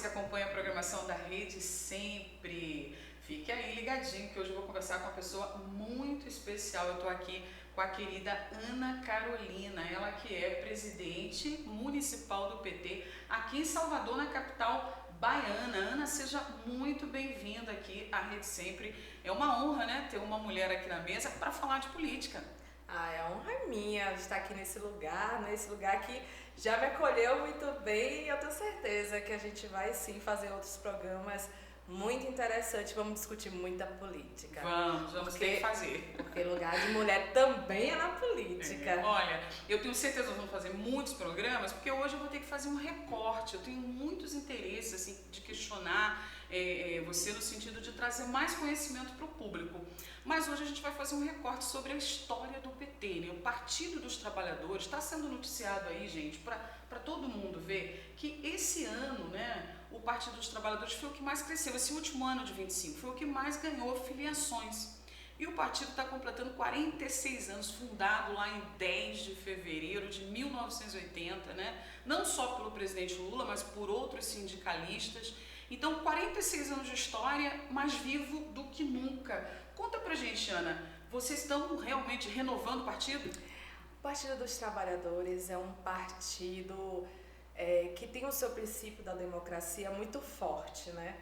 que acompanha a programação da Rede Sempre. Fique aí ligadinho que hoje eu vou conversar com uma pessoa muito especial. Eu estou aqui com a querida Ana Carolina, ela que é presidente municipal do PT aqui em Salvador, na capital baiana. Ana, seja muito bem-vinda aqui à Rede Sempre. É uma honra, né, ter uma mulher aqui na mesa para falar de política. A honra é minha de estar aqui nesse lugar que já me acolheu muito bem, e eu tenho certeza que a gente vai sim fazer outros programas muito interessantes. Vamos discutir muita política. Vamos ter que fazer. Porque lugar de mulher também é na política. Olha, eu tenho certeza que nós vamos fazer muitos programas, porque hoje eu vou ter que fazer um recorte. Eu tenho muitos interesses assim, de questionar você no sentido de trazer mais conhecimento para o público. Mas hoje a gente vai fazer um recorte sobre a história do PT, né? O Partido dos Trabalhadores está sendo noticiado aí, gente, para todo mundo ver que esse ano, né, o Partido dos Trabalhadores foi o que mais cresceu. Esse último ano de 25 foi o que mais ganhou filiações. E o partido está completando 46 anos, fundado lá em 10 de fevereiro de 1980, né? Não só pelo presidente Lula, mas por outros sindicalistas. Então, 46 anos de história, mais vivo do que nunca. Conta pra gente, Ana, vocês estão realmente renovando o partido? O Partido dos Trabalhadores é um partido que tem o seu princípio da democracia muito forte, né?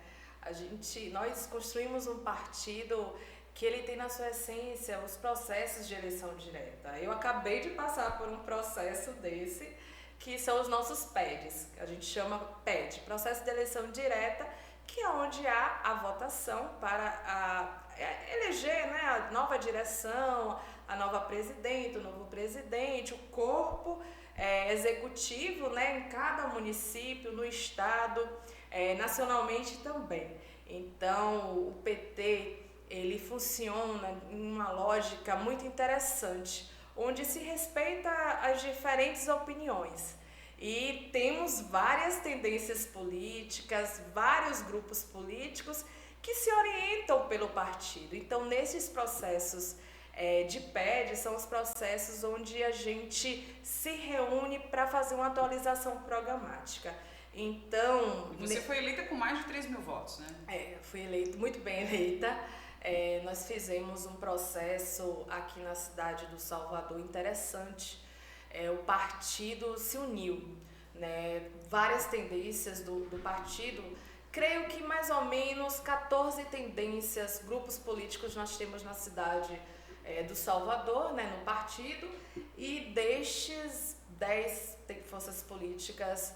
Nós construímos um partido que ele tem na sua essência os processos de eleição direta. Eu acabei de passar por um processo desse, que são os nossos PEDs, a gente chama PED, processo de eleição direta, que é onde há a votação para eleger, né, a nova direção, a nova presidente, o novo presidente, o corpo executivo, né, em cada município, no estado, nacionalmente também. Então, o PT, ele funciona em uma lógica muito interessante, onde se respeita as diferentes opiniões. E temos várias tendências políticas, vários grupos políticos que se orientam pelo partido. Então, nesses processos de PED, são os processos onde a gente se reúne para fazer uma atualização programática. Então... Você foi eleita com mais de 3 mil votos, né? Fui eleita, muito bem eleita. Nós fizemos um processo aqui na cidade do Salvador interessante. O partido se uniu, né? Várias tendências do partido, creio que mais ou menos 14 tendências, grupos políticos nós temos na cidade do Salvador, né, no partido, e destes 10 forças políticas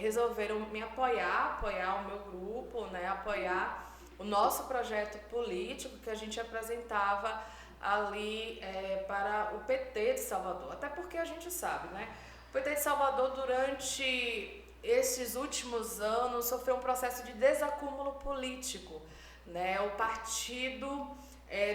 resolveram me apoiar o meu grupo, né, apoiar o nosso projeto político que a gente apresentava ali para o PT de Salvador. Até porque a gente sabe, né? O PT de Salvador, durante esses últimos anos, sofreu um processo de desacúmulo político, né? O partido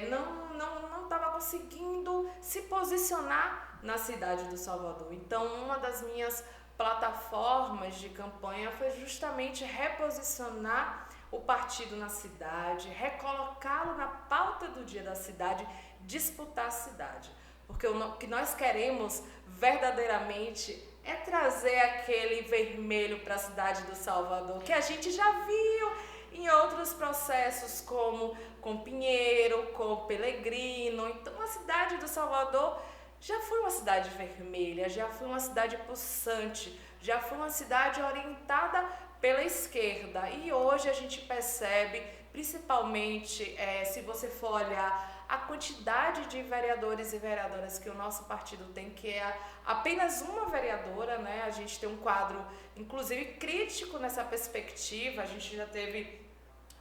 não estava conseguindo se posicionar na cidade do Salvador. Então, uma das minhas plataformas de campanha foi justamente reposicionar o partido na cidade, recolocá-lo na pauta do dia da cidade, disputar a cidade. Porque o que nós queremos verdadeiramente é trazer aquele vermelho para a cidade do Salvador, que a gente já viu em outros processos, como com Pinheiro, com Pelegrino. Então, a cidade do Salvador já foi uma cidade vermelha, já foi uma cidade pulsante, já foi uma cidade orientada pela esquerda. E hoje a gente percebe, principalmente se você for olhar a quantidade de vereadores e vereadoras que o nosso partido tem, que é apenas uma vereadora, né? A gente tem um quadro, inclusive, crítico nessa perspectiva. A gente já teve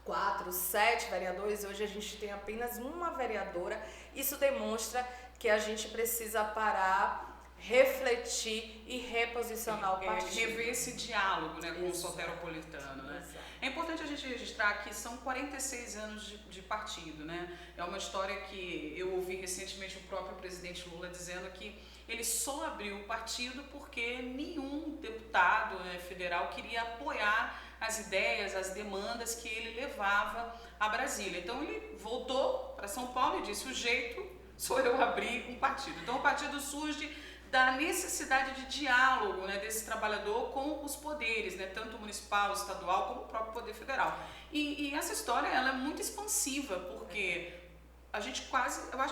4, 7 vereadores, hoje a gente tem apenas uma vereadora. Isso demonstra que a gente precisa parar, refletir e reposicionar o partido. Rever esse diálogo, né, com o soteropolitano, né? Exato. É importante a gente registrar que são 46 anos de partido, né? É uma história que eu ouvi recentemente o próprio presidente Lula dizendo que ele só abriu o partido porque nenhum deputado federal queria apoiar as ideias, as demandas que ele levava a Brasília. Então ele voltou para São Paulo e disse: o jeito sou eu abrir um partido. Então o partido surge da necessidade de diálogo, né, desse trabalhador com os poderes, né, tanto municipal, estadual, como o próprio poder federal. E essa história ela é muito expansiva, porque a gente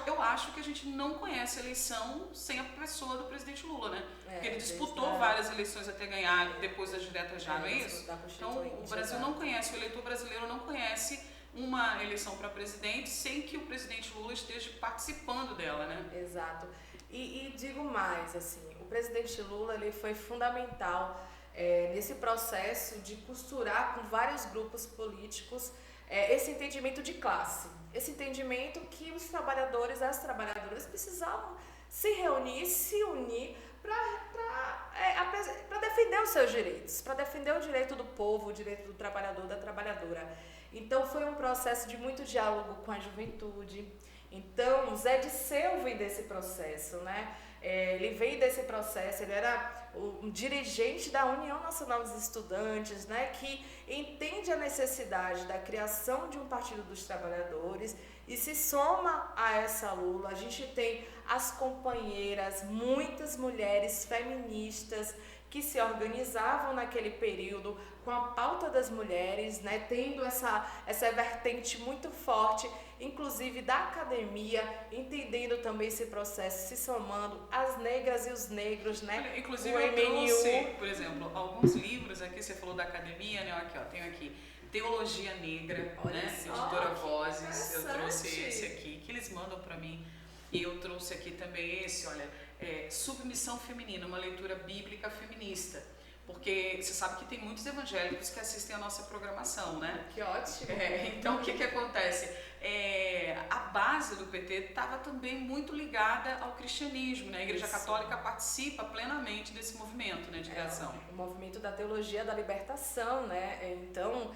eu acho que a gente não conhece a eleição sem a pessoa do presidente Lula, né? Porque ele disputou várias eleições até ganhar depois das diretas já, não é isso? Então o Brasil não conhece, o eleitor brasileiro não conhece uma eleição para presidente sem que o presidente Lula esteja participando dela, né? Exato. E digo mais, assim, o presidente Lula ele foi fundamental nesse processo de costurar com vários grupos políticos esse entendimento de classe, esse entendimento que os trabalhadores e as trabalhadoras precisavam se reunir, se unir para defender os seus direitos, para defender o direito do povo, o direito do trabalhador, da trabalhadora. Então foi um processo de muito diálogo com a juventude. Então, o Zé Disseu vem desse processo, né? Ele veio desse processo, ele era um dirigente da União Nacional dos Estudantes, né? Que entende a necessidade da criação de um Partido dos Trabalhadores e se soma a essa Lula. A gente tem as companheiras, muitas mulheres feministas que se organizavam naquele período com a pauta das mulheres, né, tendo essa vertente muito forte, inclusive da academia, entendendo também esse processo, se somando as negras e os negros, né? Olha, inclusive eu trouxe, por exemplo, alguns livros aqui, você falou da academia, né? Aqui, ó, tenho aqui Teologia Negra, olha né? Só, Editora Vozes, eu trouxe esse aqui, que eles mandam para mim, e eu trouxe aqui também esse, olha, Submissão Feminina, uma leitura bíblica feminista. Porque você sabe que tem muitos evangélicos que assistem a nossa programação, né? Que ótimo! Então, o que acontece? A base do PT estava também muito ligada ao cristianismo, né? A Igreja Católica participa plenamente desse movimento, né, de criação. O movimento da teologia da libertação, né? Então,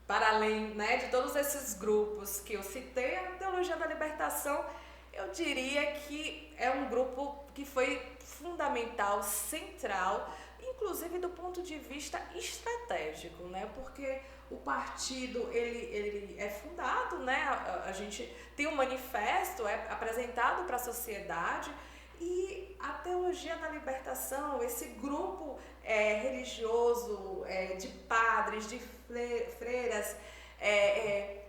para além, né, de todos esses grupos que eu citei, a teologia da libertação, eu diria que é um grupo que foi fundamental, central, inclusive do ponto de vista estratégico, né? Porque o partido ele é fundado, né? A gente tem um manifesto apresentado para a sociedade e a teologia da libertação, esse grupo religioso de padres, de freiras,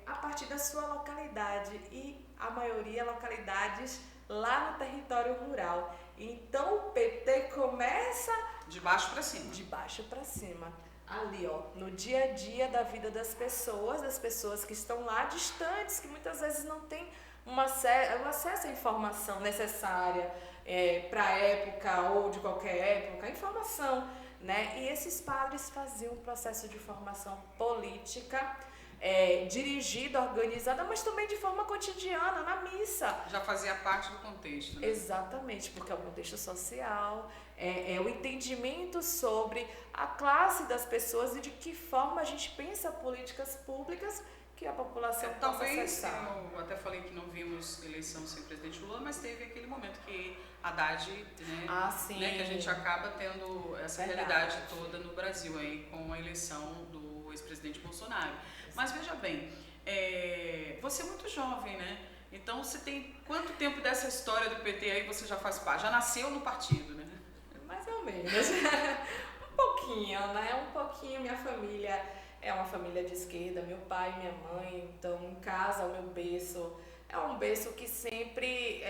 a partir da sua localidade e a maioria localidades lá no território rural. Então o PT começa de baixo para cima. De baixo para cima. Ali, ó, no dia a dia da vida das pessoas que estão lá distantes, que muitas vezes não têm um acesso à informação necessária para a época ou de qualquer época, informação, né? E esses padres faziam um processo de formação política, dirigida, organizada, mas também de forma cotidiana, na missa. Já fazia parte do contexto, né? Exatamente, porque é o contexto social, é o entendimento sobre a classe das pessoas e de que forma a gente pensa políticas públicas que a população possa acessar. Eu até falei que não vimos eleição sem presidente Lula, mas teve aquele momento que Haddad, né, que a gente acaba tendo essa realidade toda no Brasil aí com a eleição do ex-presidente Bolsonaro. Mas veja bem, você é muito jovem, né? Então você tem quanto tempo dessa história do PT aí você já faz parte? Já nasceu no partido, né? Mais ou menos. Um pouquinho, né? Um pouquinho. Minha família é uma família de esquerda, meu pai e minha mãe. Então, em casa, o meu berço é um berço que sempre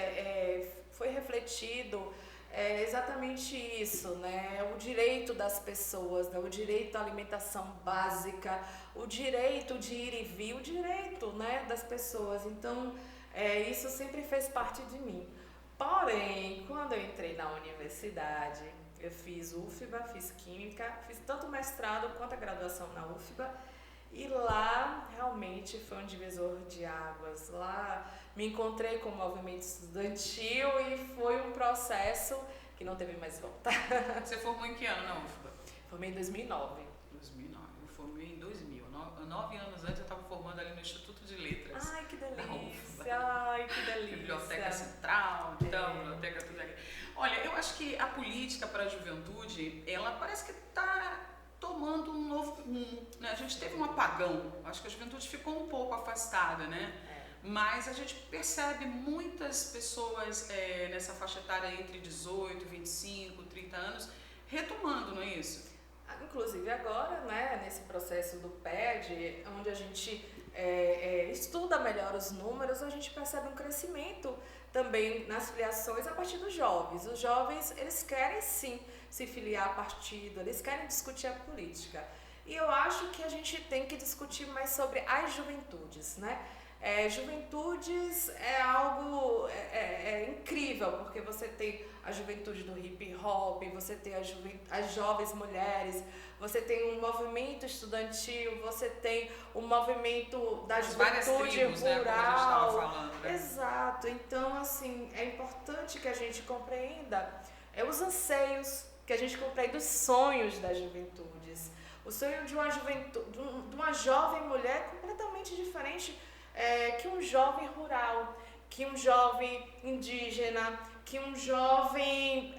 foi refletido. É exatamente isso, né? O direito das pessoas, né? O direito à alimentação básica, o direito de ir e vir, o direito, né, das pessoas. Então, isso sempre fez parte de mim. Porém, quando eu entrei na universidade, eu fiz UFBA, fiz Química, fiz tanto o mestrado quanto a graduação na UFBA, e lá realmente foi um divisor de águas. Lá me encontrei com o movimento estudantil e foi um processo que não teve mais volta. Você formou em que ano na UFBA? Formei em 2009. 2009, eu formei em 2000. 9 anos antes eu estava formando ali no Instituto de Letras. Ai, que delícia! Ai, que delícia! Biblioteca Central, então, biblioteca tudo aqui. Olha, eu acho que a política para a juventude, ela parece que está tomando um novo rumo, né? A gente teve um apagão, acho que a juventude ficou um pouco afastada, né? mas a gente percebe muitas pessoas nessa faixa etária entre 18, 25, 30 anos retomando, não é isso? Inclusive agora, né, nesse processo do PED, onde a gente estuda melhor os números, a gente percebe um crescimento também nas filiações a partir dos jovens. Os jovens, eles querem sim se filiar a partido, eles querem discutir a política. E eu acho que a gente tem que discutir mais sobre as juventudes, né? Juventudes é algo incrível, porque você tem a juventude do hip hop, você tem as jovens mulheres, você tem um movimento estudantil, você tem o movimento da juventude tribos, rural. né, como a gente estava falando, né? Exato. Então, assim, é importante que a gente compreenda os anseios, que a gente compreenda os sonhos das juventudes. O sonho de uma juventude, de uma jovem mulher completamente diferente que um jovem rural, que um jovem indígena, que um jovem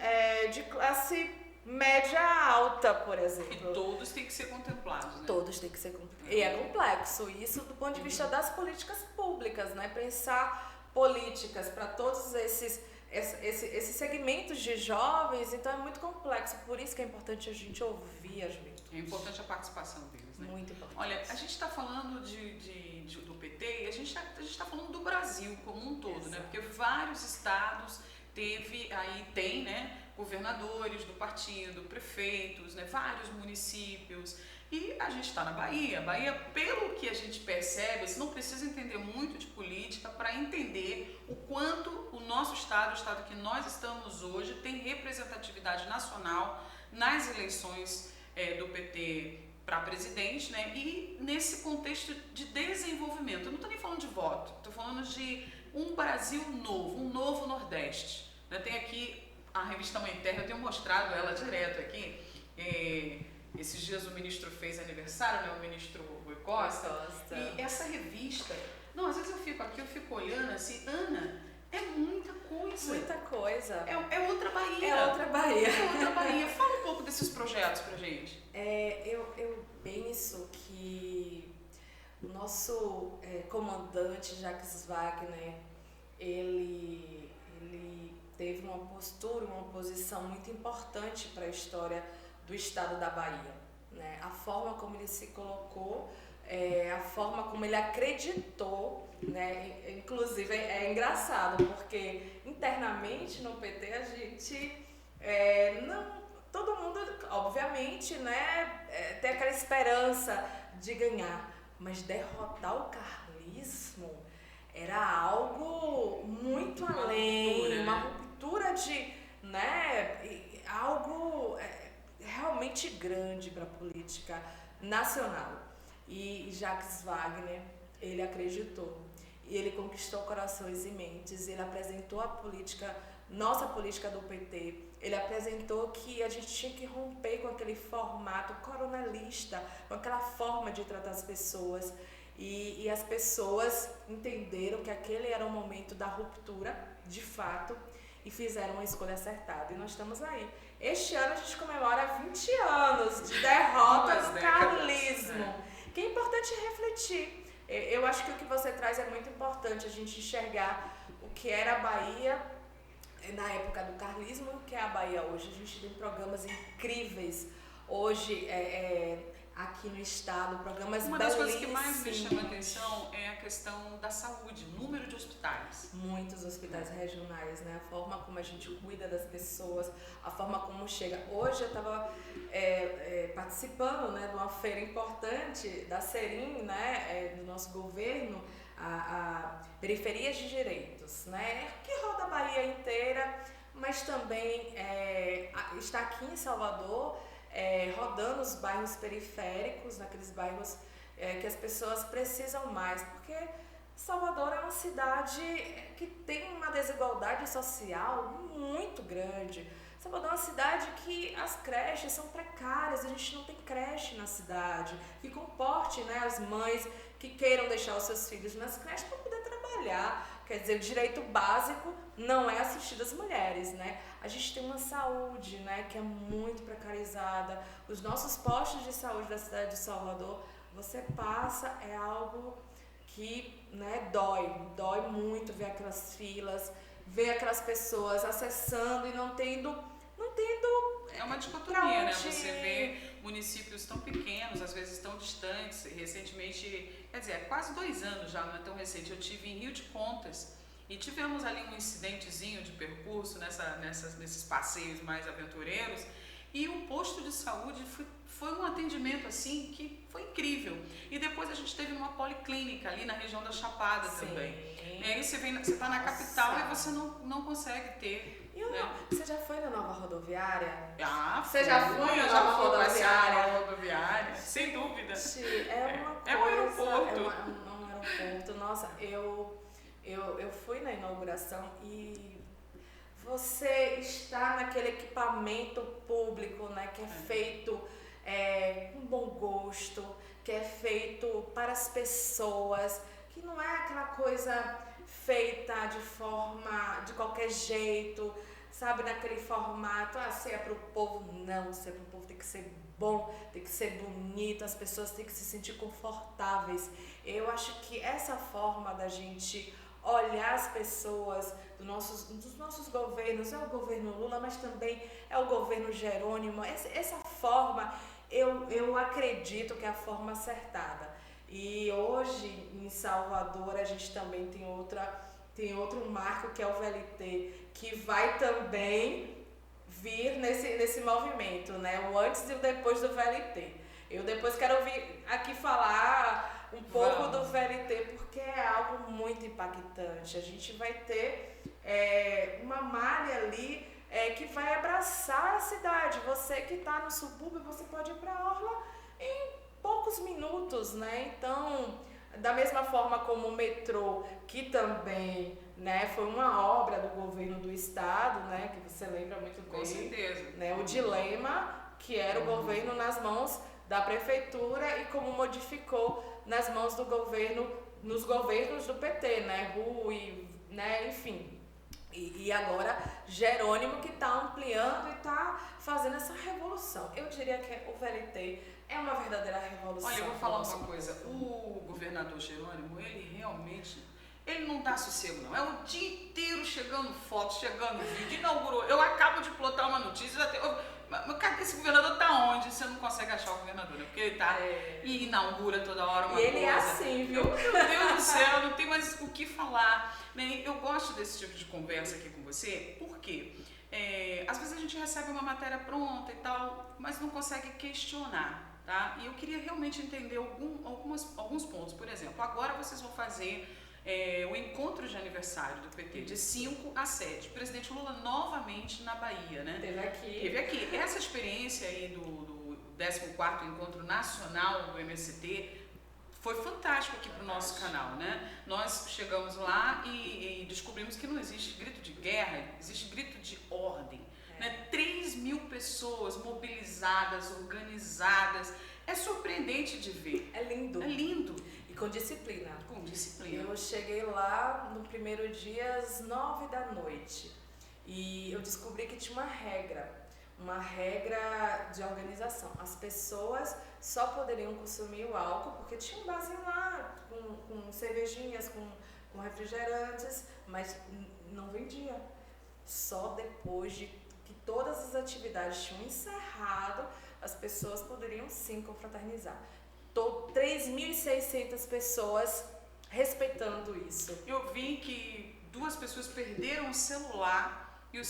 de classe média alta, por exemplo. E todos têm que ser contemplados, né? Todos têm que ser contemplados. E é complexo isso do ponto de vista das políticas públicas, né? Pensar políticas para todos esses segmentos de jovens, então é muito complexo. Por isso que é importante a gente ouvir a juventude. É importante a participação deles, né? Muito importante. Olha, a gente está falando do PT e a gente está falando do Brasil como um todo, né? Porque vários estados tem, né, governadores do partido, prefeitos, né, vários municípios. E a gente está na Bahia. Bahia, pelo que a gente percebe, você não precisa entender muito de política para entender o quanto o nosso estado, o estado que nós estamos hoje, tem representatividade nacional nas eleições do PT para presidente, né? E nesse contexto de desenvolvimento. Eu não estou nem falando de voto, estou falando de um Brasil novo, um novo Nordeste. Né? Tem aqui a revista Mãe Terra, eu tenho mostrado ela direto aqui. Esses dias o ministro fez aniversário, né? O ministro Rui Costa. E essa revista, às vezes eu fico olhando assim, Ana, é muita coisa. Muita coisa. É outra Bahia. É outra Bahia. É outra Bahia. Fala um pouco desses projetos pra gente. Eu penso que o nosso comandante Jacques Wagner, ele teve uma postura, uma posição muito importante para a história do estado da Bahia, né? A forma como ele se colocou, a forma como ele acreditou, né? Inclusive é engraçado porque internamente no PT a gente todo mundo, obviamente, né, tem aquela esperança de ganhar, mas derrotar o carlismo era algo muito além, uma ruptura de, né, algo realmente grande para a política nacional. E Jacques Wagner, ele acreditou, e ele conquistou corações e mentes, ele apresentou a política, nossa política do PT, ele apresentou que a gente tinha que romper com aquele formato coronelista, com aquela forma de tratar as pessoas, e as pessoas entenderam que aquele era o momento da ruptura, de fato, e fizeram uma escolha acertada, e nós estamos aí. Este ano a gente comemora 20 anos de derrota do carlismo, que é importante refletir. Eu acho que o que você traz é muito importante, a gente enxergar o que era a Bahia na época do carlismo e o que é a Bahia hoje. A gente tem programas incríveis hoje aqui no estado, programas belíssimos. Uma das coisas que mais me chama a atenção é a questão da saúde, número de hospitais. Muitos hospitais regionais, né? A forma como a gente cuida das pessoas, a forma como chega. Hoje eu estava participando, né, de uma feira importante da Serim, né, do nosso governo, a Periferias de Direitos, né, que roda a Bahia inteira, mas também está aqui em Salvador, rodando os bairros periféricos, naqueles bairros que as pessoas precisam mais, porque Salvador é uma cidade que tem uma desigualdade social muito grande. Salvador é uma cidade que as creches são precárias, a gente não tem creche na cidade, que comporte, né, as mães que queiram deixar os seus filhos nas creches para poder trabalhar. Quer dizer, o direito básico não é assistir as mulheres, né? A gente tem uma saúde, né, que é muito precarizada. Os nossos postos de saúde da cidade de Salvador, você passa, é algo que, né, dói muito ver aquelas filas, ver aquelas pessoas acessando e não tendo É uma dicotomia, né? onde... Você vê municípios tão pequenos, às vezes tão distantes. Recentemente, quer dizer, há quase 2 anos já, não é tão recente, eu tive em Rio de Contas e tivemos ali um incidentezinho de percurso nesses passeios mais aventureiros, e o posto de saúde foi um atendimento assim que foi incrível. E depois a gente teve uma policlínica ali na região da Chapada também. E aí você está na capital e você não consegue ter. Você já foi na nova rodoviária? Você já foi na nova rodoviária? Sem dúvida. É um aeroporto. É um aeroporto. Nossa, eu fui na inauguração e você está naquele equipamento público, né, que é feito com bom gosto, que é feito para as pessoas, que não é aquela coisa feita de qualquer jeito, sabe, naquele formato, se é para o povo, não, se é para o povo tem que ser bom, tem que ser bonito, as pessoas têm que se sentir confortáveis. Eu acho que essa forma da gente olhar as pessoas dos nossos governos, é o governo Lula, mas também é o governo Jerônimo, essa forma, eu acredito que é a forma acertada. E hoje, em Salvador, a gente também tem outro marco, que é o VLT, que vai também vir nesse movimento, né? O antes e o depois do VLT. Eu depois quero ouvir aqui falar um pouco do VLT, porque é algo muito impactante. A gente vai ter uma malha ali que vai abraçar a cidade. Você que está no subúrbio, você pode ir para a orla em poucos minutos, né? Então, da mesma forma como o metrô, que também, né, foi uma obra do governo do estado, né, que você lembra muito bem. Com certeza. Né, o dilema, que era o governo nas mãos da prefeitura e como modificou nas mãos do governo, nos governos do PT, né, Rui, né, enfim. E agora Jerônimo, que está ampliando e está fazendo essa revolução. Eu diria que o VLT é uma verdadeira revolução. Olha, eu vou falar uma coisa. O governador Jerônimo, ele realmente, ele não dá sossego, não. É o dia inteiro chegando fotos, chegando vídeo, inaugurou. Eu acabo de plotar uma notícia, cadê esse governador? Tá onde? Você não consegue achar o governador, né? Porque ele tá e inaugura toda hora uma coisa. E ele é assim, viu? Meu Deus do céu, não tem mais o que falar. Eu gosto desse tipo de conversa aqui com você, porque às vezes a gente recebe uma matéria pronta e tal, mas não consegue questionar. Tá? E eu queria realmente entender alguns pontos. Por exemplo, agora vocês vão fazer o encontro de aniversário do PT, de 5 a 7. O presidente Lula novamente na Bahia, né? Teve aqui. Essa experiência aí do 14º Encontro Nacional do MST foi fantástico aqui para o nosso canal, né? Nós chegamos lá e descobrimos que não existe grito de guerra, existe grito de ordem. Né? 3.000 pessoas mobilizadas, organizadas. É surpreendente de ver. É lindo. É lindo. E com disciplina. Com disciplina. Eu cheguei lá no primeiro dia às 9 da noite. E eu descobri que tinha uma regra de organização. As pessoas só poderiam consumir o álcool porque tinha um barzinho lá com cervejinhas, com refrigerantes, mas não vendia. Só depois de que todas as atividades tinham encerrado, as pessoas poderiam sim confraternizar. 3.600 pessoas respeitando isso. Eu vi que 2 pessoas perderam o celular e o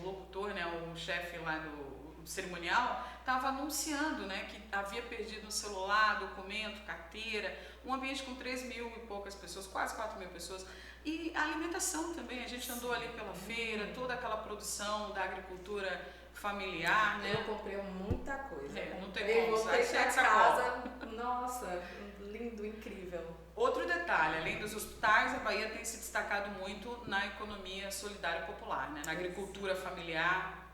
locutor, né, o chefe lá do cerimonial, estava anunciando, né, que havia perdido o celular, documento, carteira, um ambiente com 3.000 e poucas pessoas, quase 4.000 pessoas. E a alimentação também, a gente andou ali pela feira, toda aquela produção da agricultura familiar, né? Eu comprei muita coisa. Não tem como, voltei pra casa, nossa, lindo, incrível. Outro detalhe, além dos hospitais, a Bahia tem se destacado muito na economia solidária popular, né? Na agricultura familiar.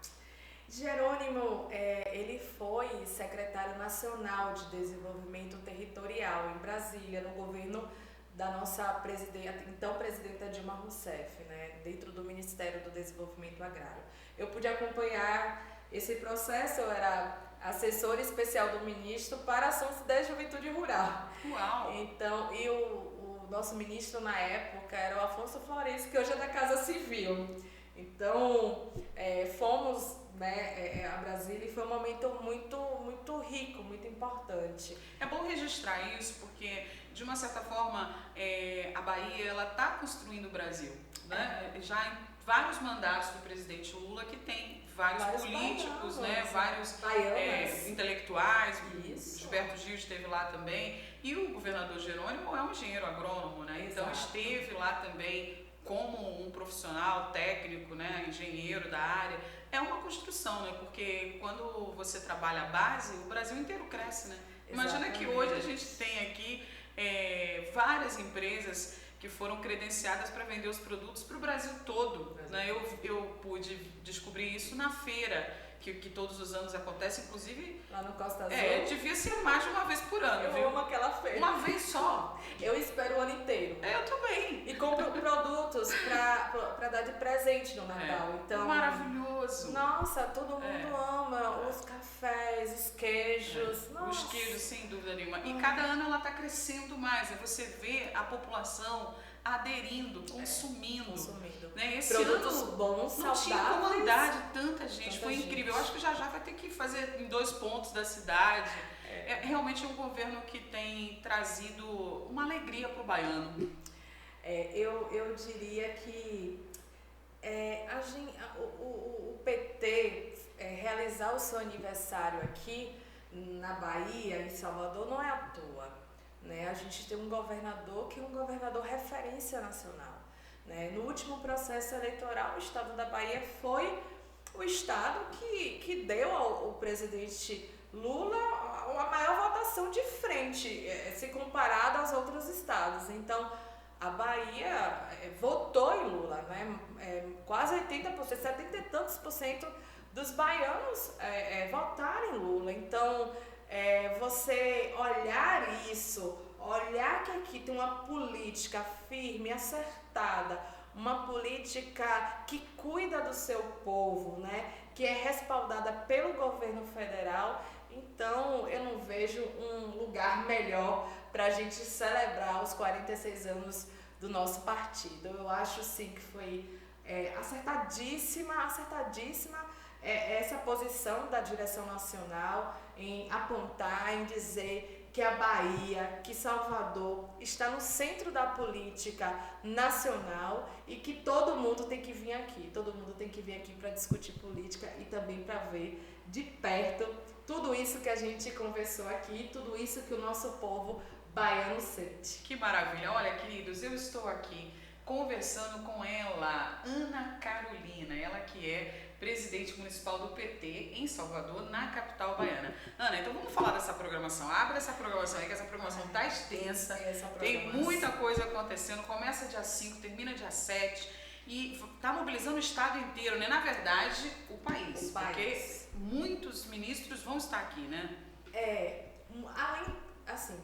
Jerônimo, ele foi secretário nacional de desenvolvimento territorial em Brasília, no governo da nossa então presidenta Dilma Rousseff, né, dentro do Ministério do Desenvolvimento Agrário. Eu pude acompanhar esse processo, eu era assessora especial do ministro para assuntos da juventude rural. Uau! Então, e o nosso ministro na época era o Afonso Florencio, que hoje é da Casa Civil. Então, fomos, né, a Brasília e foi um momento muito rico, muito importante. É bom registrar isso porque, de uma certa forma, a Bahia ela está construindo o Brasil, né? Já em vários mandatos do presidente Lula que tem vários políticos, né? Vários intelectuais. Isso. Gilberto Gil esteve lá também e o governador Jerônimo é um engenheiro agrônomo, né? Exato. Então esteve lá também como um profissional técnico, né? Engenheiro da área. É uma construção, né? Porque quando você trabalha a base, o Brasil inteiro cresce, né? Imagina que hoje a gente tem aqui várias empresas que foram credenciadas para vender os produtos para o Brasil todo. Né? Eu pude descobrir isso na feira, que todos os anos acontece, inclusive... Lá no Costa Azul. Devia ser mais de uma vez por ano, eu viu? amo aquela feira. Uma vez só. Eu espero o ano inteiro. Eu também. E compro produtos para dar de presente no Natal. Então, maravilhoso. Nossa, todo mundo ama os cafés, os queijos. Os queijos, sem dúvida nenhuma. E cada ano ela está crescendo mais. Você vê a população aderindo, consumindo. Né? Esse produtos ano bons, não saudáveis. tinha como andar de tanta gente. Foi incrível. Eu acho que já vai ter que fazer em 2 pontos da cidade. É realmente um governo que tem trazido uma alegria para o baiano. Eu diria que o PT realizar o seu aniversário aqui na Bahia, em Salvador, não é à toa. Né? A gente tem um governador que é um governador referência nacional. Né? No último processo eleitoral, o estado da Bahia foi o estado que deu ao presidente Lula a maior votação de frente, se comparado aos outros estados. Então, a Bahia votou em Lula, né? Quase 80%, 70 e tantos % dos baianos votaram em Lula. Então, você olhar isso, olhar que aqui tem uma política firme, acertada, uma política que cuida do seu povo, né? Que é respaldada pelo governo federal. Então, eu não vejo um lugar melhor para a gente celebrar os 46 anos do nosso partido. Eu acho sim que foi acertadíssima essa posição da direção nacional em apontar, em dizer que a Bahia, que Salvador está no centro da política nacional e que todo mundo tem que vir aqui. Todo mundo tem que vir aqui para discutir política e também para ver de perto tudo isso que a gente conversou aqui, tudo isso que o nosso povo baiano sente. Que maravilha! Olha, queridos, eu estou aqui conversando com ela, Ana Carolina, ela que é presidente municipal do PT em Salvador, na capital baiana. Ana, então vamos falar dessa programação. Abre essa programação aí, que essa programação está extensa, tem muita coisa acontecendo, começa dia 5, termina dia 7 e está mobilizando o estado inteiro, né? Na verdade, o país, porque muitos ministros vão estar aqui, né? Além, assim,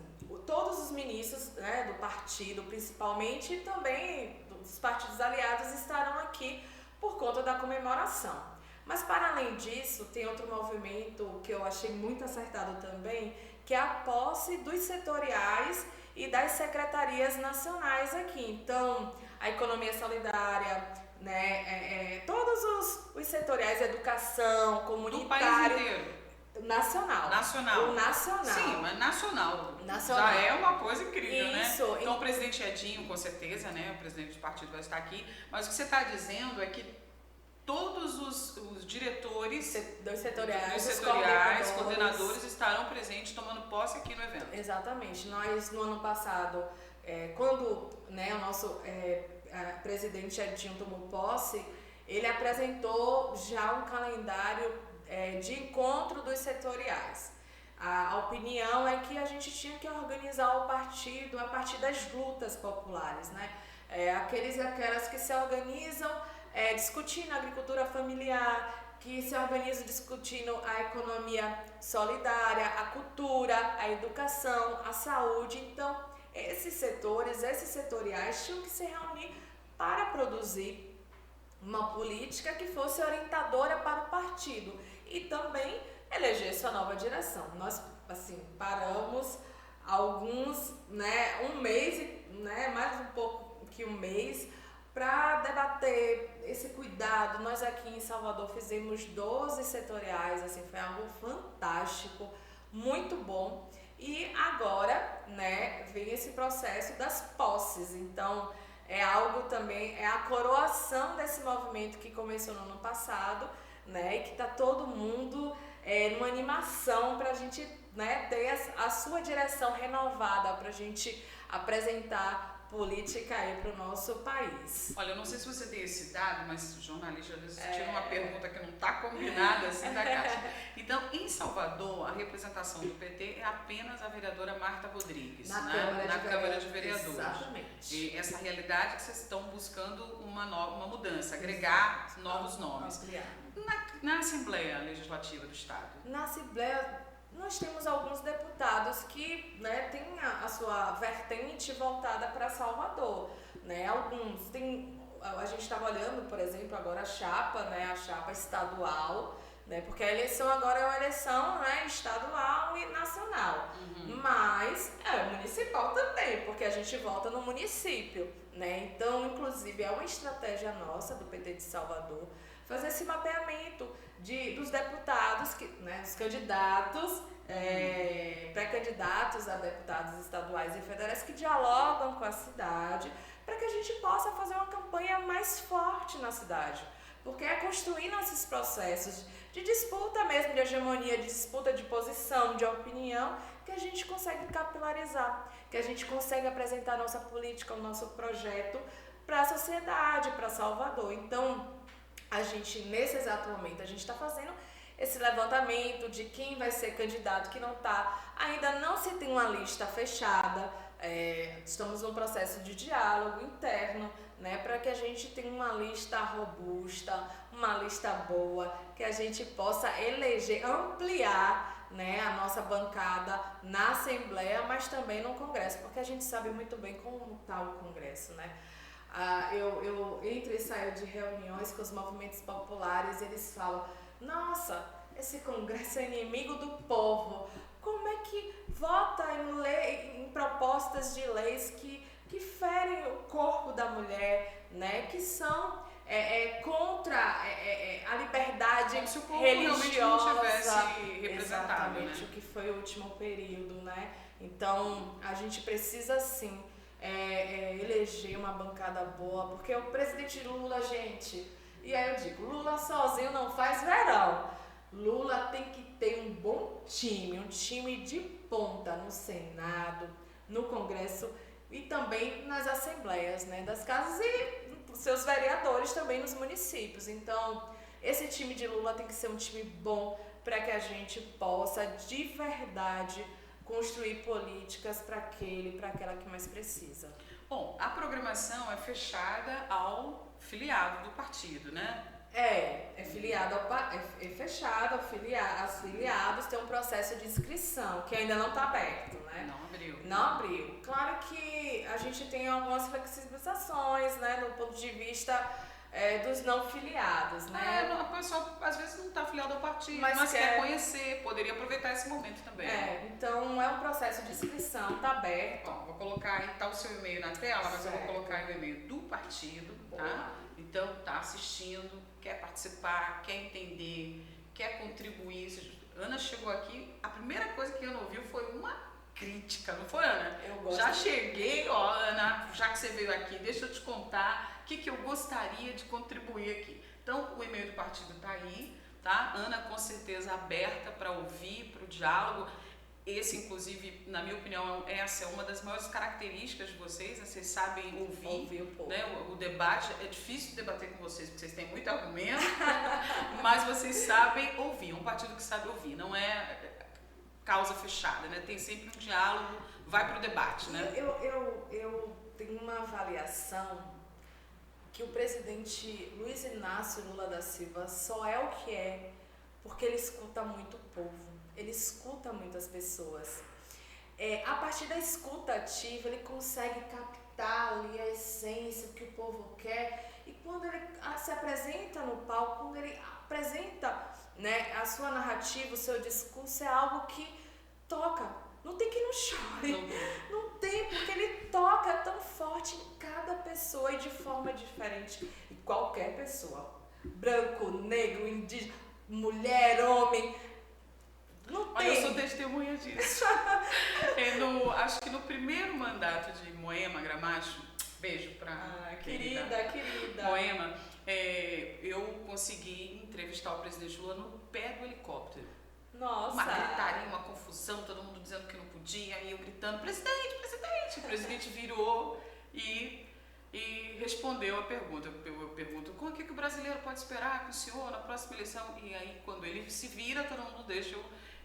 todos os ministros, né, do partido, principalmente, e também dos partidos aliados estarão aqui por conta da comemoração. Mas, para além disso, tem outro movimento que eu achei muito acertado também, que é a posse dos setoriais e das secretarias nacionais aqui. Então, a economia solidária, né, todos os setoriais, educação, comunitário... Do país inteiro. Nacional. O nacional. Sim, mas nacional. Já é uma coisa incrível, isso, né? Então o presidente Edinho, com certeza, né? O presidente do partido vai estar aqui. Mas o que você está dizendo é que todos os diretores dos setoriais, coordenadores estarão presentes tomando posse aqui no evento. Exatamente. Nós, no ano passado, quando, né, o nosso presidente Edinho tomou posse, ele apresentou já um calendário de encontro dos setoriais. A opinião é que a gente tinha que organizar o partido a partir das lutas populares, né? Aqueles e aquelas que se organizam discutindo a agricultura familiar, que se organizam discutindo a economia solidária, a cultura, a educação, a saúde. Então, esses setoriais tinham que se reunir para produzir uma política que fosse orientadora para o partido e também eleger sua nova direção. Nós, assim, paramos alguns, né, um mês, né, mais um pouco que um mês, para debater esse cuidado. Nós aqui em Salvador fizemos 12 setoriais, assim, foi algo fantástico, muito bom. E agora, né, vem esse processo das posses. Então, é algo também, é a coroação desse movimento que começou no ano passado, né, e que tá todo mundo numa animação para a gente, né, ter a sua direção renovada, para a gente apresentar política aí para o nosso país. Olha, eu não sei se você tem esse dado, mas jornalista às vezes tira uma pergunta que não está combinada assim da caixa. Então, em Salvador, a representação do PT é apenas a vereadora Marta Rodrigues, na Câmara de Vereadores. Exatamente. E essa realidade que vocês estão buscando uma mudança, agregar novos nomes. Na Assembleia Legislativa do Estado? Na Assembleia, nós temos alguns deputados que, né, têm a sua vertente voltada para Salvador, né? Alguns a gente estava olhando, por exemplo, agora a chapa, né, a chapa estadual, né, porque a eleição agora é uma eleição, né, estadual e nacional, mas é municipal também, porque a gente vota no município, né? Então, inclusive, é uma estratégia nossa do PT de Salvador fazer esse mapeamento dos deputados, né, os candidatos, pré-candidatos a deputados estaduais e federais que dialogam com a cidade, para que a gente possa fazer uma campanha mais forte na cidade. Porque é construindo esses processos de disputa mesmo, de hegemonia, de disputa de posição, de opinião, que a gente consegue capilarizar, que a gente consegue apresentar a nossa política, o nosso projeto para a sociedade, para Salvador. Então, a gente, nesse exato momento, a gente está fazendo esse levantamento de quem vai ser candidato, que não está. Ainda não se tem uma lista fechada, estamos num processo de diálogo interno, né, para que a gente tenha uma lista robusta, uma lista boa, que a gente possa eleger, ampliar, né, a nossa bancada na Assembleia, mas também no Congresso, porque a gente sabe muito bem como está o Congresso, né? Eu entro e saio de reuniões com os movimentos populares, eles falam: nossa, esse Congresso é inimigo do povo. Como é que vota em propostas de leis que ferem o corpo da mulher, né? Que são contra a liberdade como se o povo religiosa, não tivesse representado, exatamente, né? O que foi o último período, né? Então, a gente precisa sim eleger uma bancada boa, porque o presidente Lula, gente, e aí eu digo, Lula sozinho não faz verão. Lula tem que ter um bom time, um time de ponta no Senado, no Congresso e também nas assembleias, né, das casas e seus vereadores também nos municípios. Então, esse time de Lula tem que ser um time bom para que a gente possa de verdade construir políticas para aquela que mais precisa. Bom, a programação é fechada ao filiado do partido, né? É filiado fechado, os filiados têm um processo de inscrição, que ainda não está aberto, né? Não abriu. Claro que a gente tem algumas flexibilizações, né, do ponto de vista dos não filiados, né? A pessoa às vezes não está afiliada ao partido, mas quer conhecer, poderia aproveitar esse momento também. Então é um processo de inscrição, está aberto. Bom, vou colocar aí, tá o seu e-mail na tela, mas eu vou colocar aí o e-mail do partido, tá? Então, tá assistindo, quer participar, quer entender, quer contribuir. Ana chegou aqui, a primeira coisa que Ana ouviu foi uma crítica, não foi, Ana? Eu gosto. Já cheguei, Ana, já que você veio aqui, deixa eu te contar o que eu gostaria de contribuir aqui. Então, o e-mail do partido tá aí, tá? Ana, com certeza, aberta para ouvir, para o diálogo. Esse, inclusive, na minha opinião, essa é uma das maiores características de vocês, né? Vocês sabem ouvir um pouco. Né? O debate. É difícil debater com vocês, porque vocês têm muito argumento, mas vocês sabem ouvir. Um partido que sabe ouvir, não é causa fechada, né? Tem sempre um diálogo, vai para o debate, né? Eu tenho uma avaliação que o presidente Luiz Inácio Lula da Silva só é o que é porque ele escuta muito o povo. Ele escuta muitas pessoas. A partir da escuta ativa, ele consegue captar ali a essência, o que o povo quer. E quando ele se apresenta no palco, quando ele apresenta né? A sua narrativa, o seu discurso é algo que toca. Não tem quem não chore. Não tem, porque ele toca tão forte em cada pessoa e de forma diferente. E qualquer pessoa, branco, negro, indígena, mulher, homem, não tem. Olha, eu sou testemunha disso. Acho que no primeiro mandato de Moema Gramacho, beijo pra querida. Moema, eu consegui entrevistar o presidente Lula no pé do helicóptero. Nossa! Uma gritaria, uma confusão, todo mundo dizendo que não podia, e eu gritando, presidente! O presidente virou e respondeu a pergunta. Eu pergunto, o que o brasileiro pode esperar com o senhor na próxima eleição? E aí, quando ele se vira, todo mundo deixa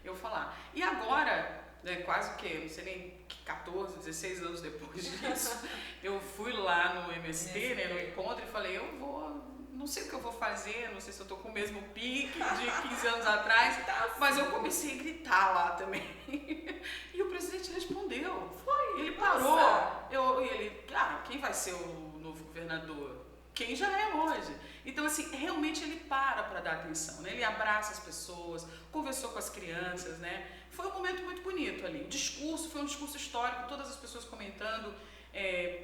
eu falar. E agora, quase que, não sei nem 14, 16 anos depois disso, eu fui lá no MST, no encontro, e falei, não sei o que eu vou fazer, não sei se eu tô com o mesmo pique de 15 anos atrás, mas eu comecei a gritar lá também. E o presidente respondeu. Ele parou. Quem vai ser o novo governador? Quem já é hoje. Então, assim, realmente ele para dar atenção, né? Ele abraça as pessoas, conversou com as crianças, né? Foi um momento muito bonito ali. O discurso foi um discurso histórico, todas as pessoas comentando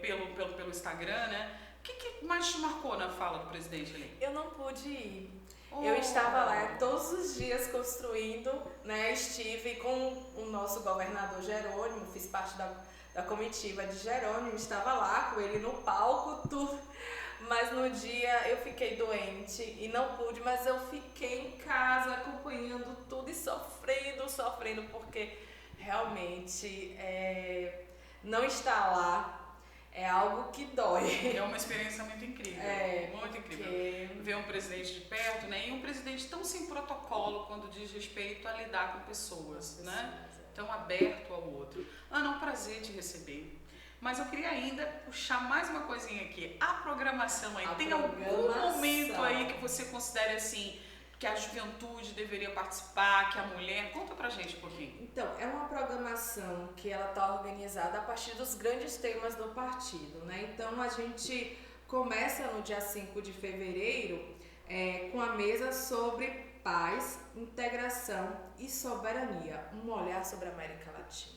pelo Instagram, né? O que mais te marcou na fala do presidente ali? Eu não pude ir. Eu estava lá todos os dias construindo, né? Estive com o nosso governador Jerônimo, fiz parte da comitiva de Jerônimo, estava lá com ele no palco, tudo. Mas no dia eu fiquei doente e não pude, mas eu fiquei em casa acompanhando tudo e sofrendo, porque realmente não estar lá é algo que dói. É uma experiência muito incrível, muito incrível. Ver um presidente de perto, né? E um presidente tão sem protocolo quando diz respeito a lidar com pessoas, né? Tão aberto ao outro. Ana, é um prazer te receber. Mas eu queria ainda puxar mais uma coisinha aqui. A programação aí, tem algum momento aí que você considere assim, que a juventude deveria participar, que a mulher... Conta pra gente um pouquinho. Então, é uma programação que ela está organizada a partir dos grandes temas do partido, né? Então, a gente começa no dia 5 de fevereiro com a mesa sobre paz, integração e soberania. Um olhar sobre a América Latina.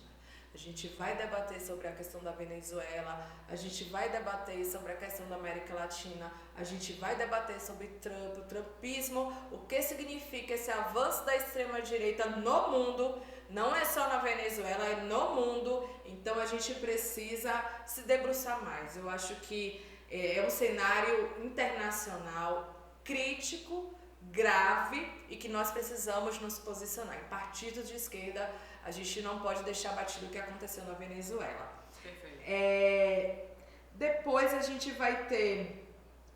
A gente vai debater sobre a questão da Venezuela, a gente vai debater sobre a questão da América Latina, a gente vai debater sobre Trump, o trumpismo, o que significa esse avanço da extrema-direita no mundo, não é só na Venezuela, é no mundo, então a gente precisa se debruçar mais. Eu acho que é um cenário internacional crítico, grave e que nós precisamos nos posicionar. Em partidos de esquerda, a gente não pode deixar batido o que aconteceu na Venezuela. Perfeito. Depois a gente vai ter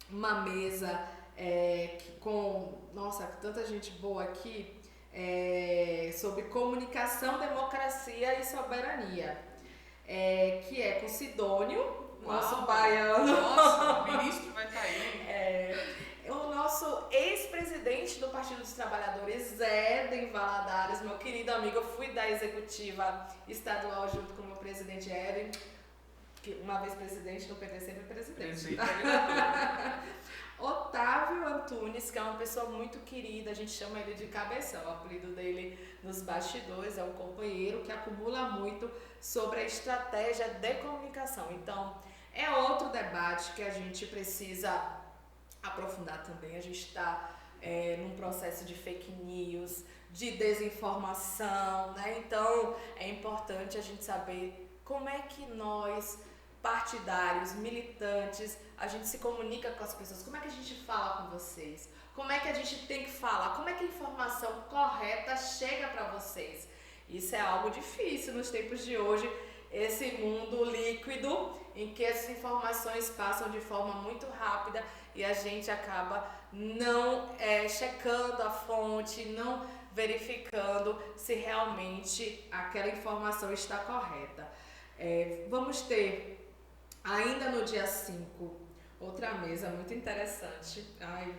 uma mesa com, nossa, tanta gente boa aqui, sobre comunicação, democracia e soberania, que é com Sidônio, nosso baiano. Nossa, o ministro vai estar aí. O nosso ex-presidente do Partido dos Trabalhadores, Éden Valadares, meu querido amigo, eu fui da executiva estadual junto com o meu presidente Éden, que uma vez presidente no PT, sempre presidente. Otávio Antunes, que é uma pessoa muito querida, a gente chama ele de Cabeção, o apelido dele nos bastidores, é um companheiro que acumula muito sobre a estratégia de comunicação. Então, é outro debate que a gente precisa aprofundar também. A gente está num processo de fake news, de desinformação, né? Então é importante a gente saber como é que nós, partidários, militantes, a gente se comunica com as pessoas, como é que a gente fala com vocês, como é que a gente tem que falar, como é que a informação correta chega para vocês. Isso é algo difícil nos tempos de hoje, esse mundo líquido em que as informações passam de forma muito rápida e a gente acaba não checando a fonte, não verificando se realmente aquela informação está correta. Vamos ter, ainda no dia 5, outra mesa muito interessante. Ai,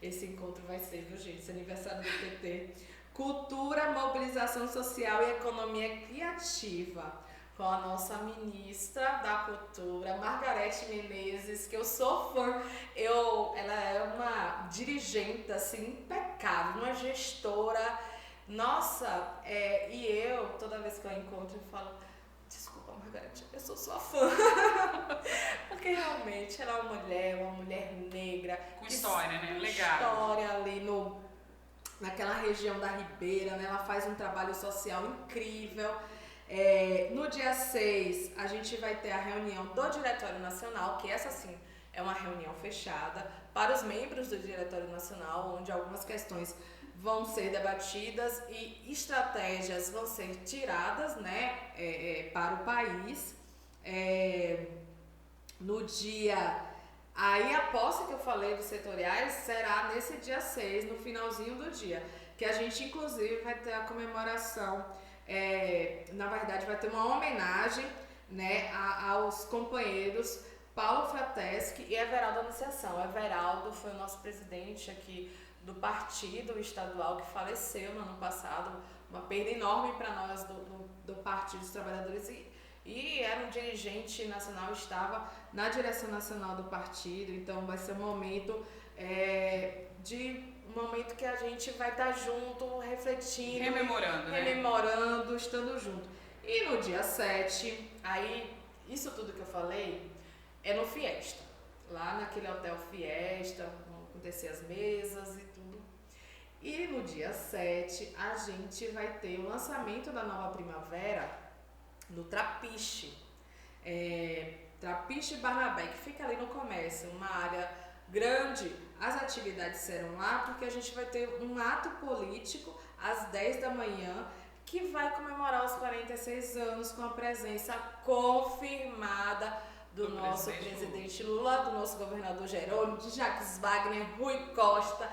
esse encontro vai ser, viu, gente? Esse aniversário do PT. Cultura, mobilização social e economia criativa. com a nossa ministra da Cultura, Margareth Menezes, que eu sou fã. Ela é uma dirigente, assim, impecável, uma gestora. Nossa, e eu, toda vez que eu encontro, eu falo, desculpa, Margareth, eu sou sua fã. Porque realmente ela é uma mulher negra. Com história, né? Legal. História ali naquela região da Ribeira, né? Ela faz um trabalho social incrível. No dia 6, a gente vai ter a reunião do Diretório Nacional, que essa sim é uma reunião fechada para os membros do Diretório Nacional, onde algumas questões vão ser debatidas e estratégias vão ser tiradas, né, para o país. No dia... Aí a posse que eu falei dos setoriais será nesse dia 6, no finalzinho do dia, que a gente inclusive vai ter a comemoração, na verdade vai ter uma homenagem, né, aos companheiros Paulo Frateschi e Everaldo Anunciação. Everaldo foi o nosso presidente aqui do partido estadual que faleceu no ano passado, uma perda enorme para nós do Partido dos Trabalhadores, e era um dirigente nacional, estava na direção nacional do partido. Então vai ser um momento que a gente vai estar junto, refletindo, rememorando, estando junto. E no dia 7, aí isso tudo que eu falei é no Fiesta, lá naquele hotel Fiesta, vão acontecer as mesas e tudo. E no dia 7 a gente vai ter o lançamento da nova primavera no Trapiche. Trapiche Barnabé, que fica ali no comércio, uma área grande. As atividades serão lá porque a gente vai ter um ato político às 10 da manhã que vai comemorar os 46 anos com a presença confirmada do nosso presidente Lula, do nosso governador Jerônimo, de Jacques Wagner, Rui Costa,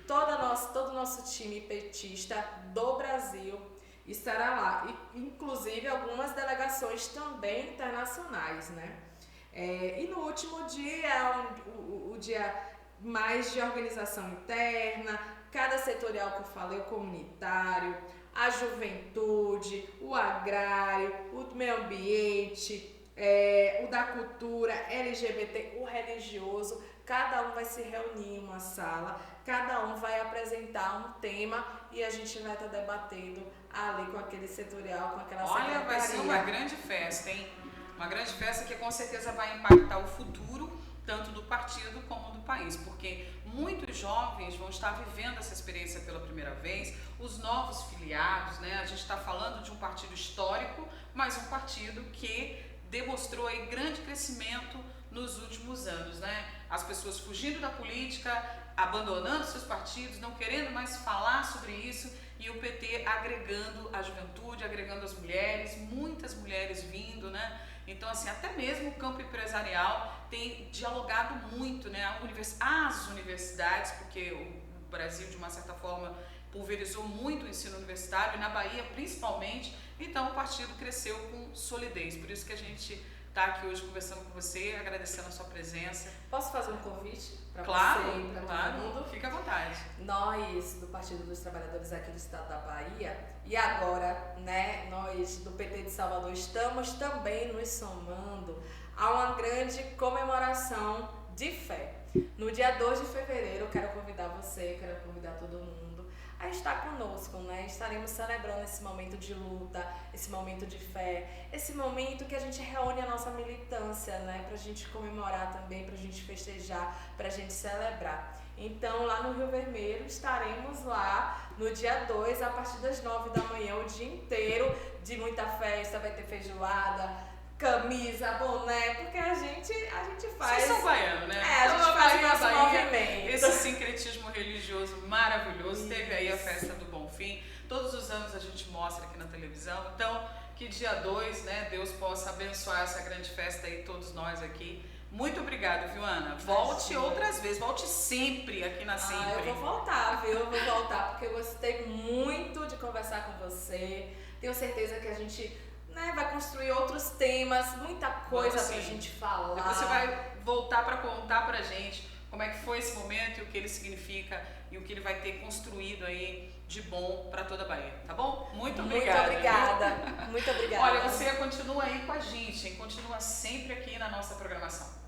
todo o nosso time petista do Brasil estará lá, e inclusive algumas delegações também internacionais, né? E no último dia, o dia mais de organização interna, cada setorial que eu falei, o comunitário, a juventude, o agrário, o meio ambiente, o da cultura, LGBT, o religioso, cada um vai se reunir em uma sala, cada um vai apresentar um tema e a gente vai estar debatendo ali com aquele setorial, com aquela secretaria. Olha, vai ser uma grande festa, hein? Uma grande festa que com certeza vai impactar o futuro, tanto do partido como do país, porque muitos jovens vão estar vivendo essa experiência pela primeira vez, os novos filiados, né? A gente está falando de um partido histórico, mas um partido que demonstrou aí grande crescimento nos últimos anos, né? As pessoas fugindo da política, abandonando seus partidos, não querendo mais falar sobre isso, e o PT agregando a juventude, agregando as mulheres, muitas mulheres vindo, né? Então, assim, até mesmo o campo empresarial tem dialogado muito, né? As universidades, porque o Brasil, de uma certa forma, pulverizou muito o ensino universitário, e na Bahia, principalmente, então o partido cresceu com solidez. Por isso que a gente está aqui hoje conversando com você, agradecendo a sua presença. Posso fazer um convite para você e para todo mundo? Fica à vontade. Nós, do Partido dos Trabalhadores aqui do Estado da Bahia, e agora, né, nós do PT de Salvador, estamos também nos somando a uma grande comemoração de fé. No dia 2 de fevereiro, eu quero convidar você, quero convidar todo mundo a estar conosco, né? Estaremos celebrando esse momento de luta, esse momento de fé, esse momento que a gente reúne a nossa militância, né? Pra gente comemorar também, pra gente festejar, pra gente celebrar. Então, lá no Rio Vermelho, estaremos lá no dia 2, a partir das 9 da manhã, o dia inteiro de muita festa, vai ter feijoada, camisa, boné, porque a gente faz... Vocês são baianos, né? A gente faz o nosso movimento. Esse sincretismo religioso maravilhoso. Isso. Teve aí a festa do Bonfim. Todos os anos a gente mostra aqui na televisão. Então, que dia 2, né, Deus possa abençoar essa grande festa aí, todos nós aqui. Muito obrigada, viu, Ana? Volte outras vezes, volte sempre aqui na Sempre. Eu vou voltar, viu? Eu vou voltar, porque eu gostei muito de conversar com você. Tenho certeza que a gente... né, vai construir outros temas, muita coisa pra gente falar. Depois você vai voltar para contar pra gente como é que foi esse momento e o que ele significa e o que ele vai ter construído aí de bom para toda a Bahia, tá bom? Muito obrigada. Muito obrigada. Muito obrigada. Olha, você continua aí com a gente, hein? Continua sempre aqui na nossa programação.